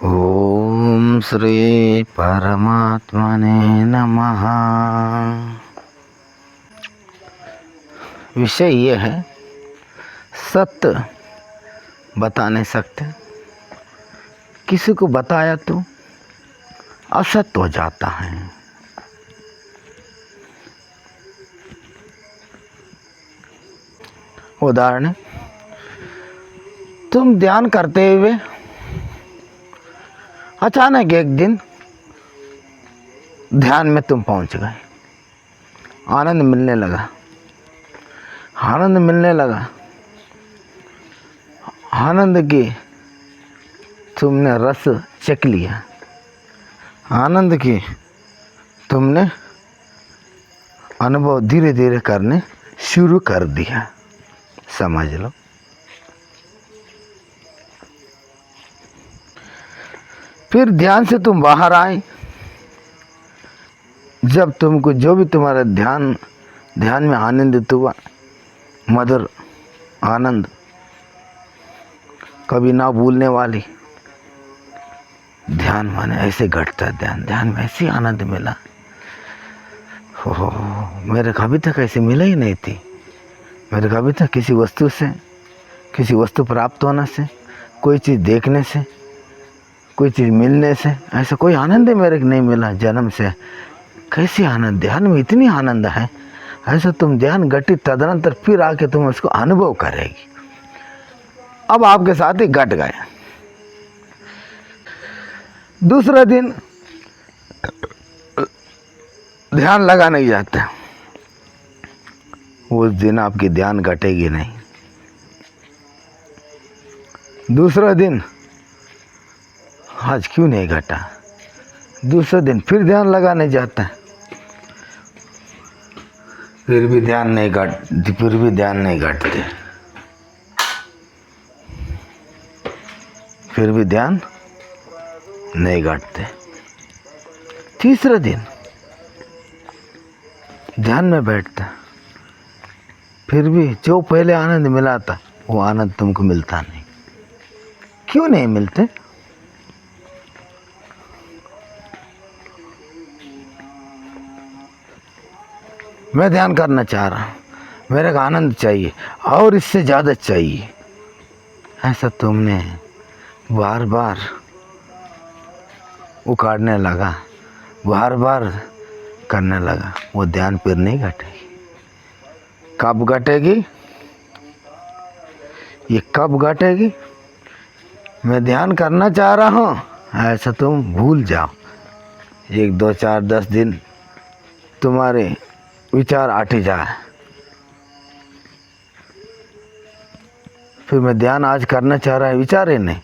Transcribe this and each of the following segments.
ओम श्री परमात्मने नमः। विषय ये है, सत्य बता नहीं सकते। किसी को बताया तो असत्य हो जाता है। उदाहरण, तुम ध्यान करते हुए अचानक एक दिन ध्यान में तुम पहुंच गए, आनंद मिलने लगा। आनंद की तुमने रस चख लिया, आनंद की तुमने अनुभव धीरे धीरे करने शुरू कर दिया, समझ लो। फिर ध्यान से तुम बाहर आए। जब तुमको जो भी तुम्हारा ध्यान में आनंदित हुआ, मधुर आनंद, कभी ना भूलने वाली ध्यान माने ऐसे घटता ध्यान में ऐसी आनंद मिला। हो, मेरे कभी तक ऐसे मिला ही नहीं थी। मेरे कभी तक किसी वस्तु प्राप्त होने से, कोई चीज़ देखने से, कोई चीज़ मिलने से ऐसा कोई आनंद मेरे को नहीं मिला जन्म से। कैसी आनंद, ध्यान में इतनी आनंद है। ऐसा तुम ध्यान घटित तदनंतर फिर आके तुम उसको अनुभव करेगी। अब आपके साथ ही घट गए। दूसरा दिन ध्यान लगा नहीं जाता, उस दिन आपकी ध्यान घटेगी नहीं। दूसरा दिन, आज क्यों नहीं घटा? दूसरे दिन फिर ध्यान लगाने जाता है, फिर भी ध्यान नहीं घटते। फिर भी ध्यान नहीं घटते। तीसरा दिन ध्यान में बैठता, फिर भी जो पहले आनंद मिला था वो आनंद तुमको मिलता नहीं। क्यों नहीं मिलते? मैं ध्यान करना चाह रहा हूँ, मेरे को आनंद चाहिए और इससे ज़्यादा चाहिए। ऐसा तुमने बार बार उखाड़ने लगा, बार बार करने लगा, वो ध्यान फिर नहीं घटेगी। कब घटेगी? ये कब घटेगी? मैं ध्यान करना चाह रहा हूँ, ऐसा तुम भूल जाओ। 1, 2, 4, 10 दिन तुम्हारे विचार आटे जाए, फिर मैं ध्यान आज करना चाह रहा है, विचार ही नहीं।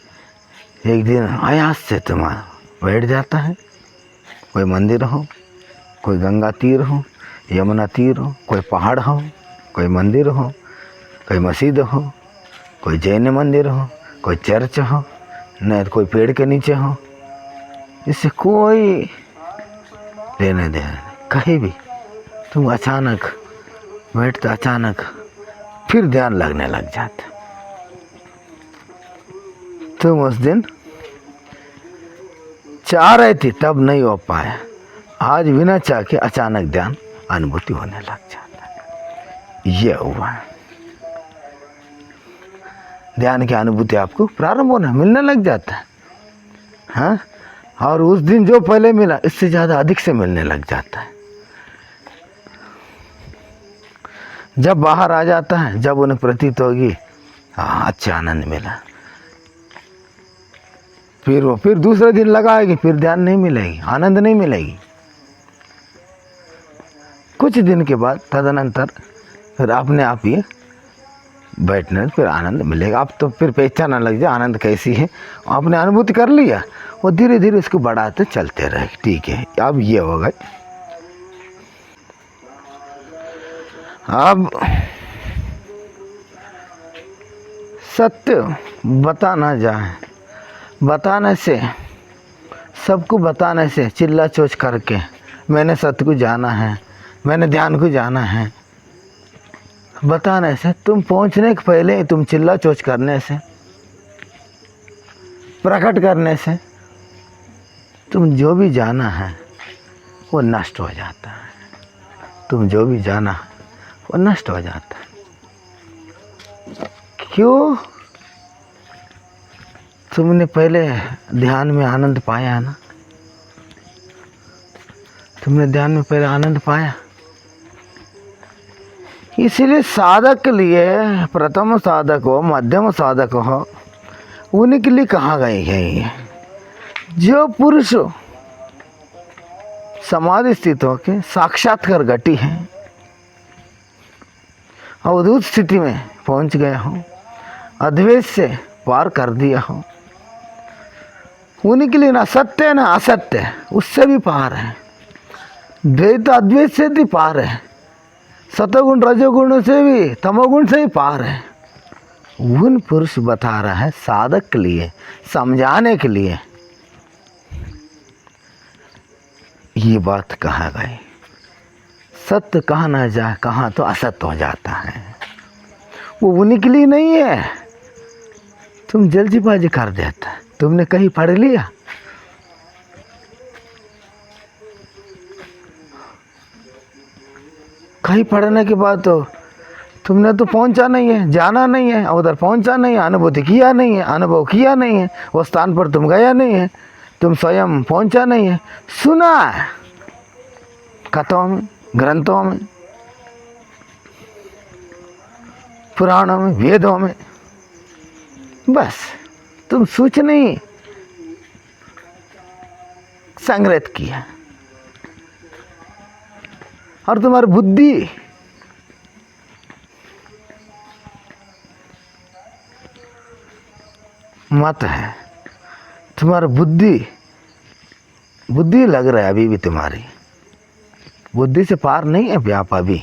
एक दिन आयास से तुम्हारा बैठ जाता है। कोई मंदिर हो, कोई गंगा तीर हो, यमुना तीर हो, कोई पहाड़ हो, कोई मंदिर हो, कोई मस्जिद हो, कोई जैन मंदिर हो, कोई चर्च हो, नहीं तो कोई पेड़ के नीचे हो, इससे कोई लेने देने नहीं। कहीं भी तुम अचानक बैठते, अचानक फिर ध्यान लगने लग जाता। तुम उस दिन चाह रही थी तब नहीं हो पाया, आज बिना चाह के अचानक ध्यान अनुभूति होने लग जाता है। ये हुआ, ध्यान की अनुभूति आपको प्रारंभ होना मिलने लग जाता है। हाँ, और उस दिन जो पहले मिला इससे ज़्यादा अधिक से मिलने लग जाता है। जब बाहर आ जाता है, जब उन्हें प्रतीत होगी हाँ अच्छा आनंद मिला, फिर दूसरे दिन लगाएगी, फिर ध्यान नहीं मिलेगी, आनंद नहीं मिलेगी। कुछ दिन के बाद तदनंतर फिर अपने आप ही बैठने फिर आनंद मिलेगा। आप तो फिर पहचानने लग जाए आनंद कैसी है, आपने अनुभूति कर लिया, वो धीरे धीरे उसको बढ़ाते चलते रहे। ठीक है, अब ये हो गए। अब सत्य बताना जाए, बताने से, सबको बताने से, चिल्ला चोच करके मैंने सत्य को जाना है, मैंने ध्यान को जाना है, बताने से, तुम पहुंचने के पहले तुम चिल्ला चोच करने से, प्रकट करने से तुम जो भी जाना है वो नष्ट हो जाता है। तुम जो भी जाना है वो नष्ट हो जाता है। क्यों? तुमने पहले ध्यान में आनंद पाया ना, तुमने ध्यान में पहले आनंद पाया। इसीलिए साधक के लिए, प्रथम साधक हो, मध्यम साधक हो, उन्हीं के लिए कहा गई है ये। जो पुरुष समाधि स्थित होके साक्षात्कार घटी है, अवधूत स्थिति में पहुंच गया हो, अद्वैत से पार कर दिया हो, उन्हीं के लिए ना सत्य ना असत्य, उससे भी पार है। द्वैत अद्वैत से भी पार है, सतोगुण रजोगुण से भी, तमोगुण से भी पार है। उन पुरुष बता रहा है साधक के लिए, समझाने के लिए ये बात कहा गई। सत्य कहा ना जाए, कहाँ तो असत्य हो जाता है। वो उन्हीं के लिए नहीं है। तुम जल्दीबाजी कर देता, तुमने कहीं पढ़ लिया, कहीं पढ़ने के बाद तो तुमने तो पहुंचा नहीं है, जाना नहीं है, उधर पहुंचा नहीं है, अनुभूति किया नहीं है, अनुभव किया नहीं है, वो स्थान पर तुम गया नहीं है, तुम स्वयं पहुंचा नहीं है। सुना है कथाओं में, ग्रंथों में, पुराणों में, वेदों में, बस तुम सूचना ही संग्रहित किया। और तुम्हारी बुद्धि मत है, तुम्हारी बुद्धि लग रहा है, अभी भी तुम्हारी बुद्धि से पार नहीं है। व्याप अभी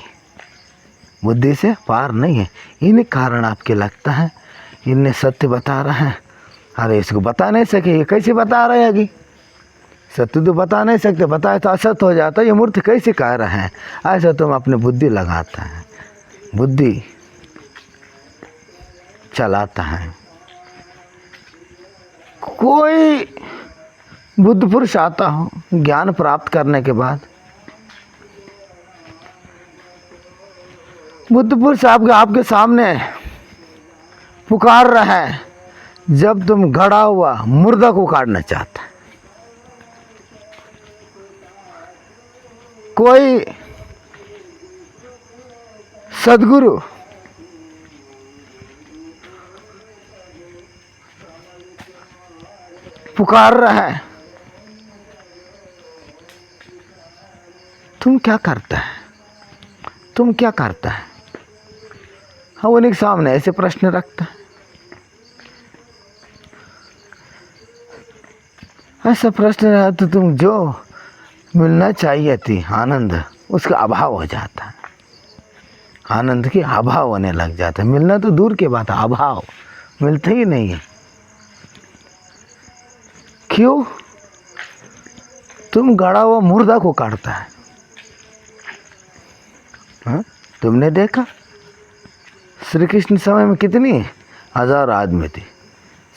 बुद्धि से पार नहीं है। इन्हीं कारण आपके लगता है इन्हें सत्य बता रहा है, अरे इसको बता नहीं सके, ये कैसे बता रहे हैं? सत्य तो बता नहीं सकते, बताए तो असत्य हो जाता, ये मूर्ति कैसे कह रहे हैं? ऐसा तुम अपने बुद्धि लगाता है, बुद्धि चलाता है। कोई बुद्ध पुरुष आता हो ज्ञान प्राप्त करने के बाद, बुद्ध पुरुष आपके सामने पुकार रहा है, जब तुम गड़ा हुआ मुर्दा को काटना चाहता है। कोई सदगुरु पुकार रहा है, तुम क्या करता है? तुम क्या करता है? हाँ, उन्हीं के सामने ऐसे प्रश्न रखता है। ऐसा प्रश्न रहा तो तुम जो मिलना चाहिए थी आनंद, उसका अभाव हो जाता है। आनंद की अभाव होने लग जाता है। मिलना तो दूर की बात है, अभाव मिलता ही नहीं है। क्यों? तुम गड़ा हुआ मुर्दा को काटता है। हाँ? तुमने देखा श्री कृष्ण समय में कितनी 1000 आदमी थी,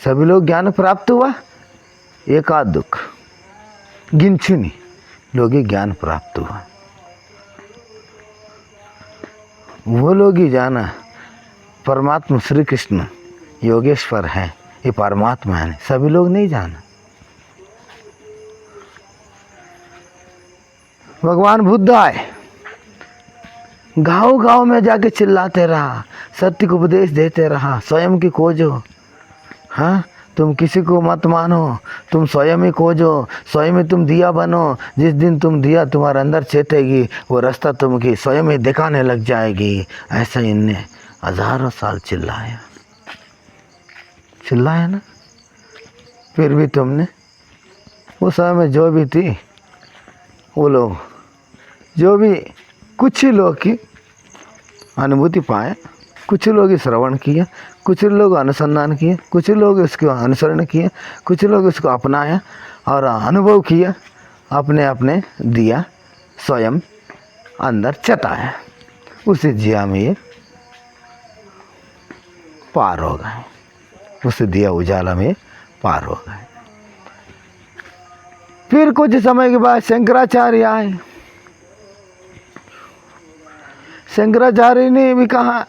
सभी लोग ज्ञान प्राप्त हुआ, एक आध दुख गिनचुनी लोग ही ज्ञान प्राप्त हुआ। वो लोग ही जाना परमात्मा श्री कृष्ण योगेश्वर है, ये परमात्मा है, सभी लोग नहीं जाना। भगवान बुद्ध आए, गांव गांव में जाके चिल्लाते रहा, सत्य को उपदेश देते रहा, स्वयं की खोजो। हाँ, तुम किसी को मत मानो, तुम स्वयं ही खोजो, स्वयं ही तुम दिया बनो। जिस दिन तुम दिया तुम्हारे अंदर चेतेगी, वो रास्ता तुमकी स्वयं ही दिखाने लग जाएगी। ऐसा इनने हजारों साल चिल्लाया ना, फिर भी तुमने उस समय में जो भी थी, वो लोग जो भी कुछ ही लोग की अनुभूति पाए, कुछ लोग श्रवण किया, कुछ लोग अनुसंधान किए, कुछ लोग इसको अनुसरण किए, कुछ लोग इसको अपनाया और अनुभव किया, अपने अपने दिया स्वयं अंदर चताया, उसी जिया में ये पार हो गए, उसे दिया उजाला में पार हो गए। फिर कुछ समय के बाद शंकराचार्य आए। शंकराचार्य ने भी कहा।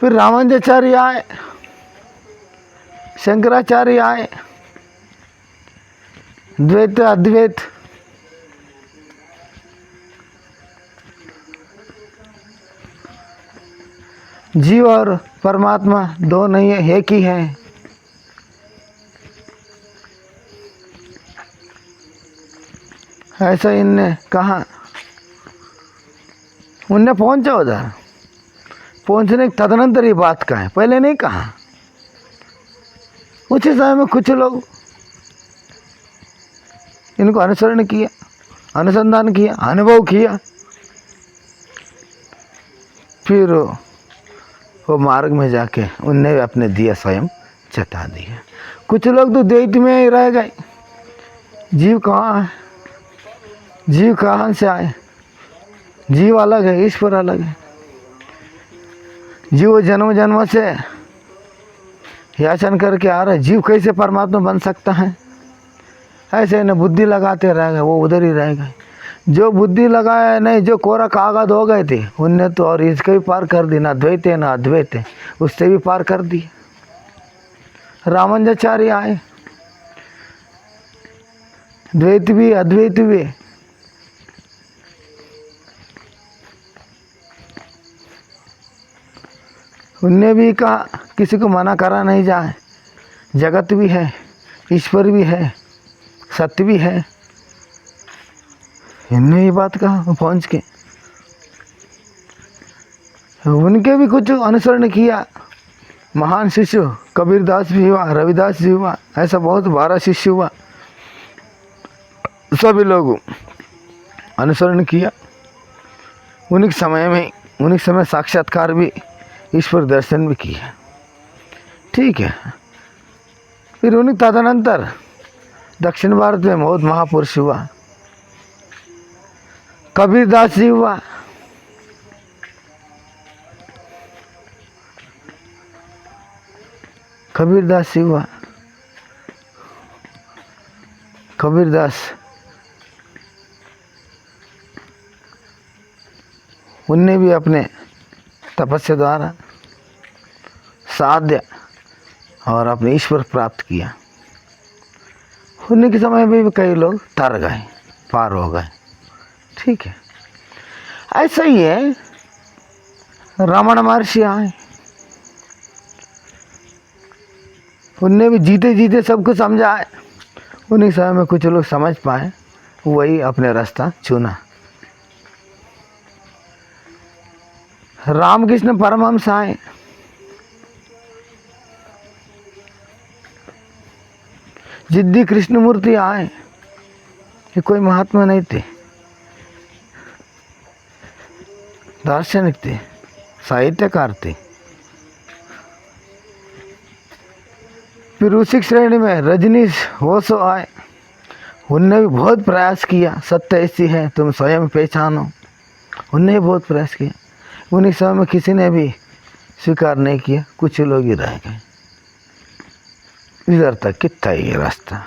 फिर रामानुजाचार्य आए, शंकराचार्य आए, द्वैत अद्वैत, जीव और परमात्मा दो नहीं है, एक ही है। ऐसा इनने कहा। उनने पहुंचा उधर, पहुंचने के तदनंतर ये बात कहा, पहले नहीं कहा। उसी समय में कुछ लोग इनको अनुसरण किया, अनुसंधान किया, अनुभव किया, फिर वो मार्ग में जाके उनने अपने दिया स्वयं चता दिया। कुछ लोग तो द्वैत में ही रह गए। जीव कहाँ है, जीव कहाँ से आए, जीव अलग है, ईश्वर अलग है। जीव जन्म जन्म से याचन करके आ रहा है, जीव कैसे परमात्मा बन सकता है। ऐसे न बुद्धि लगाते रह गए, वो उधर ही रह गए। जो बुद्धि लगाया नहीं, जो कोरा कागज हो गए थे, उनने तो और इसके भी पार कर दी, ना द्वैत है ना अद्वैत है, उससे भी पार कर दी। रामानुजाचार्य आए, द्वैत भी अद्वैत भी। उनने भी कहा किसी को मना करा नहीं जाए, जगत भी है, ईश्वर भी है, सत्य भी है। इनने ये बात कहा पहुंच के। उनके भी कुछ अनुसरण किया। महान शिष्य कबीरदास भी हुआ, रविदास जी हुआ, ऐसा बहुत 12 शिष्य हुआ। सभी लोग अनुसरण किया। उन्हीं समय में, उन्हीं समय साक्षात्कार भी, ईश्वर दर्शन भी किया। ठीक है। फिर उन्हीं तदनंतर दक्षिण भारत में बहुत महापुरुष हुआ। कबीरदास जी हुआ, कबीरदास जी हुआ। कबीरदास उनने भी अपने तपस्या द्वारा साध्य और अपने ईश्वर प्राप्त किया। उन्हीं के समय में भी कई लोग तर गए, पार हो गए। ठीक है। ऐसा ही है, रमण महर्षि आए, उनने भी जीते जीते सबको समझाए। उन्हीं समय में कुछ लोग समझ पाए, वही अपने रास्ता चुना। रामकृष्ण परमहंस आए, जिद्दी कृष्णमूर्ति आए। ये कोई महात्मा नहीं थे, दार्शनिक थे, साहित्यकार थे। फिर उसी श्रेणी में रजनीश ओशो आए। उनने भी बहुत प्रयास किया, सत्य ऐसी है तुम स्वयं पहचानो। उनने भी बहुत प्रयास किया। उन्हीं समय में किसी ने भी स्वीकार नहीं किया, कुछ लोग ही रह गए। इधर तक कितना ये रास्ता।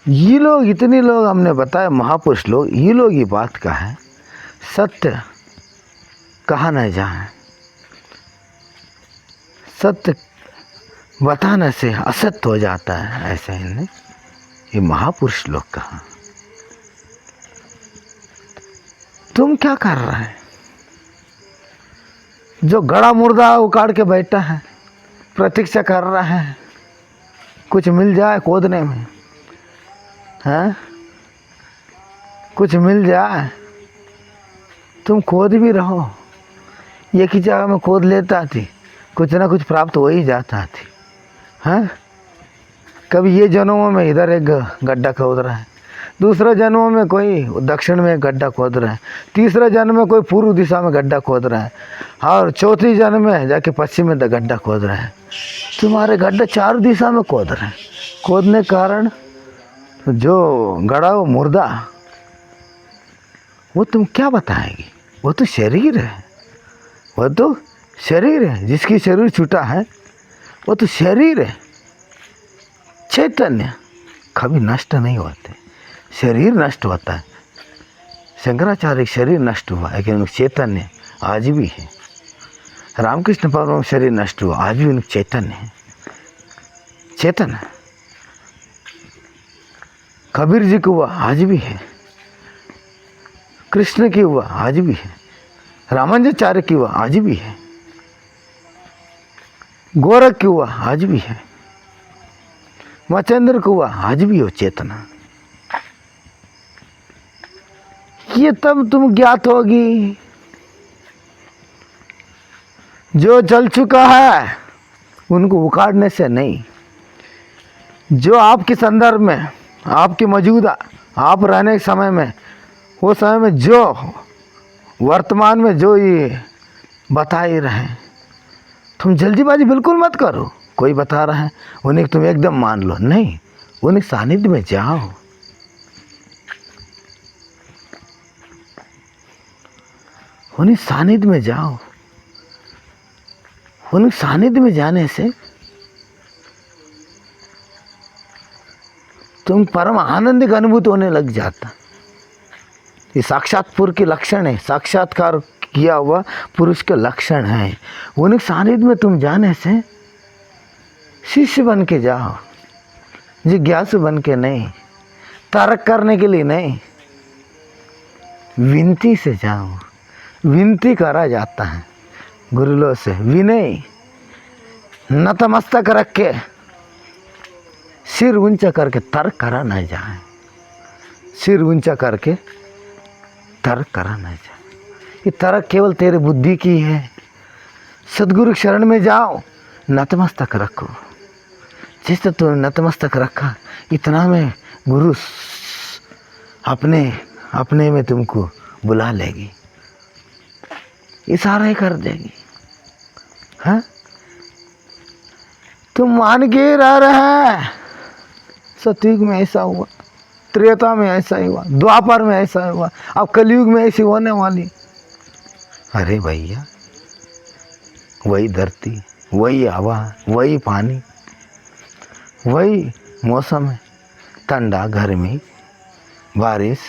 ये लोग, इतने लोग हमने बताया, महापुरुष लोग, ये लोग ये बात का है, सत्य कहा न जाए, सत्य बताने से असत्य हो जाता है। ऐसा इन्हें ये महापुरुष लोग कहा। तुम क्या कर रहा है? जो गड़ा मुर्दा उखाड़ के बैठा है, प्रतीक्षा कर रहा है कुछ मिल जाए खोदने में, हैं? कुछ मिल जाए, तुम खोद भी रहो। एक ही जगह में खोद लेता थी, कुछ ना कुछ प्राप्त हो ही जाता थी। हैं? कभी ये जन्मों में इधर एक गड्ढा खोद रहा है, दूसरा जन्मों में कोई दक्षिण में गड्ढा खोद रहा है, तीसरा जन्म में कोई पूर्व दिशा में गड्ढा खोद रहा है, और चौथी जन्म में जाके पश्चिम में गड्ढा खोद रहा है। तुम्हारे गड्ढा 4 दिशा में खोद रहे हैं। खोदने के कारण जो गड़ा वो मुर्दा, वो तुम क्या बताएगी? वो तो शरीर है, वो तो शरीर है। जिसकी शरीर छूटा है वो तो शरीर है, चैतन्य कभी नष्ट नहीं होते। शरीर नष्ट होता है, शंकराचार्य शरीर नष्ट हुआ लेकिन चैतन्य आज भी है। रामकृष्ण परमहंस शरीर नष्ट हुआ, आज भी उनका चैतन्य है, चेतन है। कबीर जी को हुआ, आज भी है। कृष्ण की हुआ, आज भी है। रामानुजाचार्य की हुआ, आज भी है। गोरख की हुआ, आज भी है। मचेंद्र को हुआ, आज भी हो चेतना। ये तब तुम ज्ञात होगी। जो चल चुका है उनको उखाड़ने से नहीं, जो आपके संदर्भ में, आपके मौजूदा, आप रहने के समय में, वो समय में जो वर्तमान में जो ये बता ही रहे, तुम जल्दीबाजी बिल्कुल मत करो। कोई बता रहा है उन्हें तुम एकदम मान लो, नहीं, उन्हें सानिध्य में जाओ। उन्हें सानिध्य में जाओ। उन्हें सानिध्य में जाने से तुम परम आनंद का अनुभूत होने लग जाता। ये साक्षात्पुर के लक्षण है, साक्षात्कार किया हुआ पुरुष के लक्षण है। उन्हें सानिध्य में तुम जाने से शिष्य बन के जाओ, जिज्ञासु बन के नहीं, तर्क करने के लिए नहीं, विनती से जाओ। विनती करा जाता है गुरुलों से, विनय, नतमस्तक रख के सिर ऊंचा करके तर्क करा न जाए। सिर ऊंचा करके तर्क करा न जाए। ये तर्क केवल तेरे बुद्धि की है। सदगुरु शरण में जाओ, नतमस्तक रखो। जिस तरह तूने नतमस्तक रखा, इतना में गुरु अपने में तुमको बुला लेगी, इशारा ही कर देगी। हाँ, तुम मान के रह रहे हैं। सतयुग में ऐसा हुआ, त्रेता में ऐसा ही हुआ, द्वापर में ऐसा हुआ, अब कलयुग में ऐसी होने वाली। अरे भैया, वही धरती, वही हवा, वही पानी, वही मौसम है, ठंडा, गर्मी, बारिश,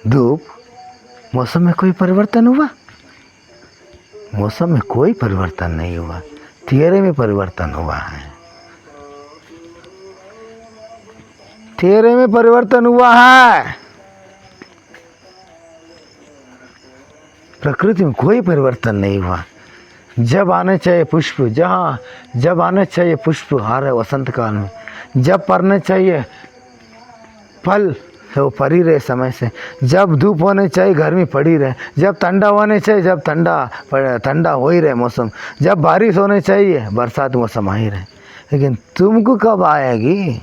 धूप। मौसम में कोई परिवर्तन हुआ? मौसम में कोई परिवर्तन नहीं हुआ, तेरे में परिवर्तन हुआ है। तेरे में परिवर्तन हुआ है। प्रकृति में कोई परिवर्तन नहीं हुआ। जब आने चाहिए पुष्प, जब आने चाहिए पुष्प आ रहे वसंत काल में, जब पड़ने चाहिए फल है वो पड़ी रहे समय से, जब धूप होने चाहिए गर्मी पड़ी रहे, जब ठंडा होने चाहिए, जब ठंडा हो ही रहे मौसम, जब बारिश होने चाहिए बरसात मौसम आ ही रहे। लेकिन तुमको कब आएगी?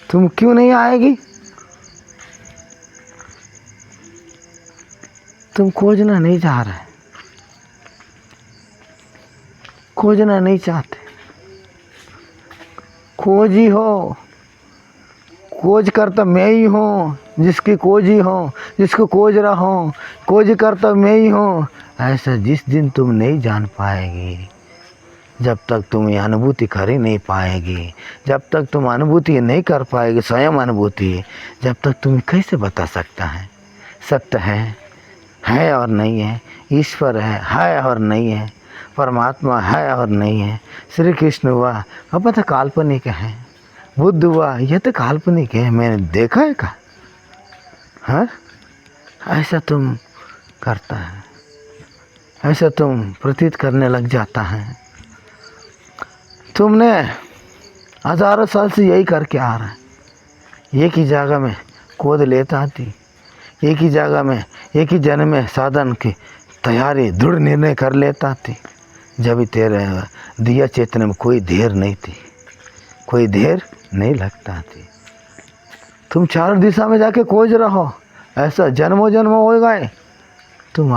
तुम क्यों नहीं आएगी? तुम खोजना नहीं चाह रहे, खोजना नहीं चाहते। खोज ही हो, खोज करता मैं ही हूँ, जिसकी खोज ही हो, जिसको खोज रहा हूँ, खोज करता मैं ही हूँ। ऐसा जिस दिन तुम नहीं जान पाएगी, जब तक तुम ये अनुभूति कर ही नहीं पाएगी, जब तक तुम अनुभूति नहीं कर पाएगी, स्वयं अनुभूति, जब तक तुम्हें कैसे बता सकता है सत्य है और नहीं है, ईश्वर है और नहीं है, परमात्मा है और नहीं है। श्री कृष्ण हुआ, अब तो काल्पनिक है। बुद्ध हुआ, यह तो काल्पनिक है, मैंने देखा है का? हाँ, ऐसा तुम करता है, ऐसा तुम प्रतीत करने लग जाता है। तुमने हजारों साल से यही करके आ रहा है। एक ही जगह में खोद लेता थी, एक ही जगह में, एक ही जन्म में साधन की तैयारी, दृढ़ निर्णय कर लेता थी। जब तेरे दिया चेतन में कोई देर नहीं थी, कोई देर नहीं लगता थी। तुम चारों दिशा में जाके खोज रहो, ऐसा जन्मों जन्म हो गए। तुम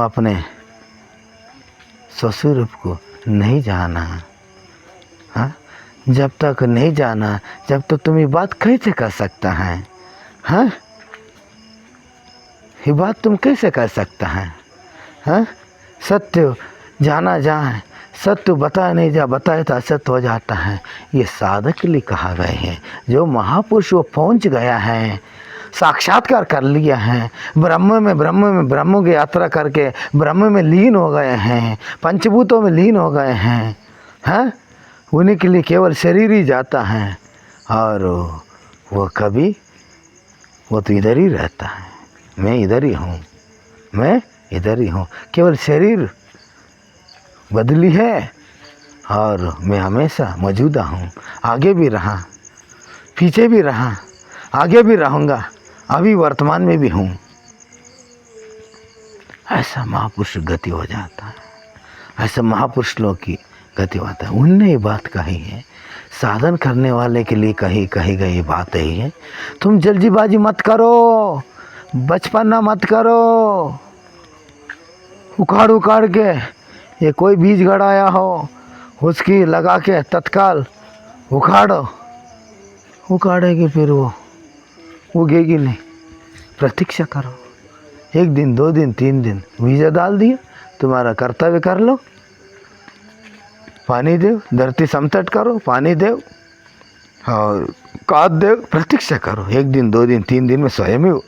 अपने स्वस्वरूप को नहीं जाना। हाँ, जब तक नहीं जाना, जब तक तुम ये बात कैसे कर सकता है? हाँ, ये बात तुम कैसे कर सकता है? हाँ, सत्य जाना जाए, सत्य बताया नहीं जा, बताए तो असत्य हो जाता है। ये साधक के लिए कहा गया है। जो महापुरुष वो पहुंच गया है, साक्षात्कार कर लिया है, ब्रह्म की यात्रा करके ब्रह्म में लीन हो गए हैं, पंचभूतों में लीन हो गए हैं, हाँ, उन्हीं के लिए केवल शरीर ही जाता है। और वो कभी, वो तो इधर ही रहता है। मैं इधर ही हूँ, मैं इधर ही हूँ, केवल शरीर बदली है और मैं हमेशा मौजूदा हूँ। आगे भी रहा, पीछे भी रहा, आगे भी रहूँगा, अभी वर्तमान में भी हूँ। ऐसा महापुरुष गति हो जाता है, ऐसा महापुरुष लोग की गति होता है। उनने ये बात कही है, साधन करने वाले के लिए कही गई बात यही है, तुम जल्दीबाजी मत करो, बचपना मत करो, उखाड़ के ये कोई बीज गड़ाया हो उसकी लगा के तत्काल उखाड़ो, उखाड़ेगी फिर वो उगेगी नहीं। प्रतीक्षा करो, 1 दिन 2 दिन 3 दिन, बीज डाल दिया, तुम्हारा कर्तव्य कर लो, पानी दो, धरती समतट करो, पानी दो और खाद दो, प्रतीक्षा करो। 1 दिन 2 दिन 3 दिन में स्वयं ही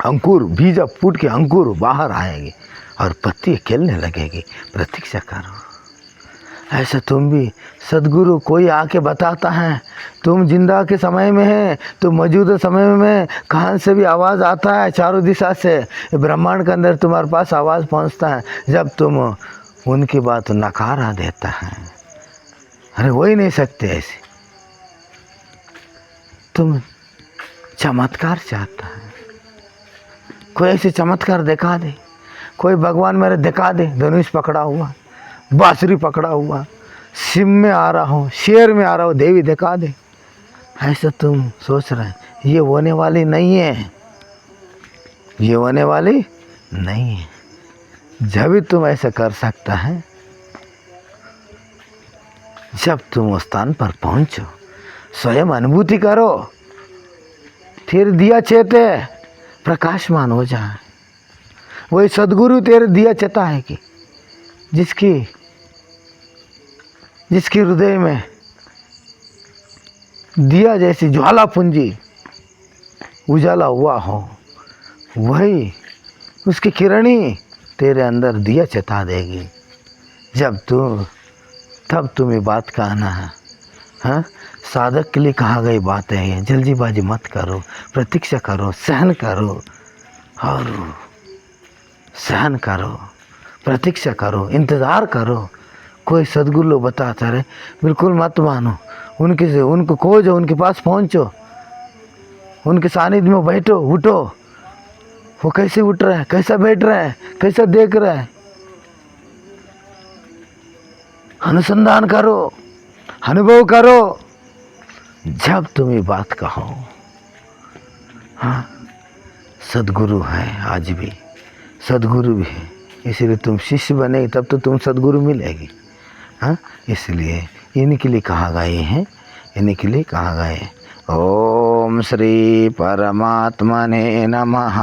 अंकुर, बीज फूट के अंकुर बाहर आएंगे और पत्ती खिलने लगेगी। प्रतीक्षा करो। ऐसा तुम भी, सदगुरु कोई आके बताता है, तुम जिंदा के समय में है, तुम मौजूदा समय में, कहाँ से भी आवाज़ आता है, चारों दिशा से ब्रह्मांड के अंदर तुम्हारे पास आवाज़ पहुँचता है। जब तुम उनकी बात नकारा देता है, अरे हो ही नहीं सकते ऐसे, तुम चमत्कार चाहता है, कोई ऐसे चमत्कार दिखा दे, कोई भगवान मेरे दिखा दे, धनुष पकड़ा हुआ, बांसुरी पकड़ा हुआ, सिम में आ रहा हो, शेर में आ रहा हो, देवी दिखा दे। ऐसा तुम सोच रहे हैं, ये होने वाली नहीं है, ये होने वाली नहीं है। जब भी तुम ऐसा कर सकता है जब तुम उस स्थान पर पहुंचो, स्वयं अनुभूति करो, फिर दिया चेते प्रकाशमान हो जाए। वही सदगुरु तेरे दिया चेता है कि जिसकी हृदय में दिया जैसी ज्वाला पुंजी उजाला हुआ हो, वही उसकी किरणी तेरे अंदर दिया चेता देगी। तब तुम्हें बात कहना है। हाँ, साधक के लिए कहा गई बात है, जल्दीबाजी मत करो, प्रतीक्षा करो, सहन करो और सहन करो, प्रतीक्षा करो, इंतज़ार करो। कोई सदगुरु लोग बताता रहे, बिल्कुल मत मानो, उनको खोजो, उनके पास पहुँचो, उनके सानिध्य में बैठो, उठो। वो कैसे उठ रहा है, कैसा बैठ रहा है, कैसा देख रहा है, अनुसंधान करो, अनुभव करो। जब तुम ये बात कहो, हाँ, सदगुरु है, आज भी सदगुरु भी है, इसलिए तुम शिष्य बनेगी तब तो तुम सदगुरु मिलेगी। हाँ, इसलिए इनके लिए कहा गए हैं, इन्हीं के लिए कहा गए। ओम श्री परमात्मने नमः।